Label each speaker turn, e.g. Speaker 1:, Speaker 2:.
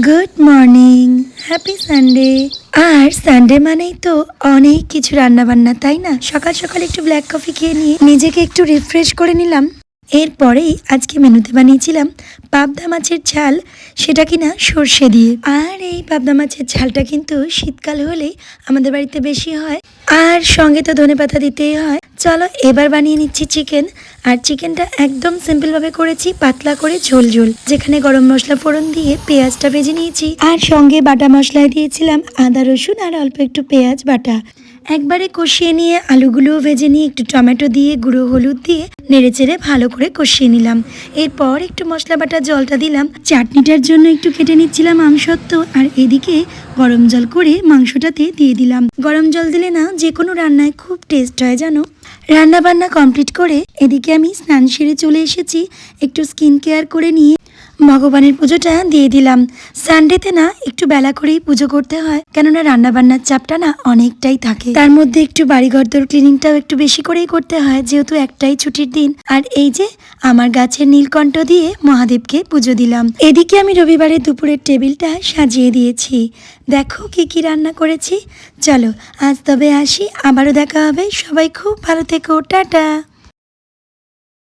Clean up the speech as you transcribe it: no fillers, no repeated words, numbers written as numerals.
Speaker 1: Good morning, happy Sunday. আর Sunday মানেই তো অনেক কিছু রান্না বান্না, তাই না? সকাল সকাল একটু ব্ল্যাক কফি খেয়ে নিয়ে নিজেকে একটু রিফ্রেশ করে নিলাম। এরপরেই আজকে মেনুতে বানিয়েছিলাম পাবদা মাছের ঝাল, সেটা কিনা সর্ষে দিয়ে। আর এই পাবদা মাছের ঝালটা কিন্তু শীতকাল হলেই আমাদের বাড়িতে বেশি হয়, আর সঙ্গে তো ধনেপাতা দিতেই হয়। চলো এবার বানিয়ে নিচ্ছি চিকেন। আর চিকেনটা একদম সিম্পলভাবে করেছি, পাতলা করে ঝোল ঝোল, যেখানে গরম মশলা ফোড়ন দিয়ে পেঁয়াজটা ভেজে নিয়েছি, আর সঙ্গে বাটা মশলায় দিয়েছিলাম আদা রসুন আর অল্প একটু পেঁয়াজ বাটা। একবারে কষিয়ে নিয়ে আলুগুলোও ভেজে নিয়ে একটু টমেটো দিয়ে গুঁড়ো হলুদ দিয়ে নেড়েচেড়ে ভালো করে কষিয়ে নিলাম। এরপর একটু মশলা বাটা জলটা দিলাম। চাটনিটার জন্য একটু কেটে নিচ্ছিলাম আমসত্ত্ব, আর এদিকে গরম জল করে মাংসটাতে দিয়ে দিলাম। গরম জল দিলে না যে কোনো রান্নায় খুব টেস্ট হয় জানো। রান্না বান্না কমপ্লিট করে এদিকে আমি স্নান সেরে চলে এসেছি। একটু স্কিন কেয়ার করে নিয়ে ভগবানের পুজোটা দিয়ে দিলাম। সানডেতে না একটু বেলা করেই পুজো করতে হয়, কেননা রান্না বান্নার চাপটা না অনেকটাই থাকে। তার মধ্যে একটু বাড়িঘরদোর ক্লিনিংটাও একটু বেশি করেই করতে হয়, যেহেতু একটাই ছুটির দিন। আর এই যে আমার গাছের নীলকণ্ঠ দিয়ে মহাদেবকে পুজো দিলাম। এদিকে আমি রবিবারের দুপুরের টেবিলটা সাজিয়ে দিয়েছি। দেখো কি কি রান্না করেছি। চলো আজ তবে আসি, আবারও দেখা হবে। সবাই খুব ভালো থেকো, টাটা।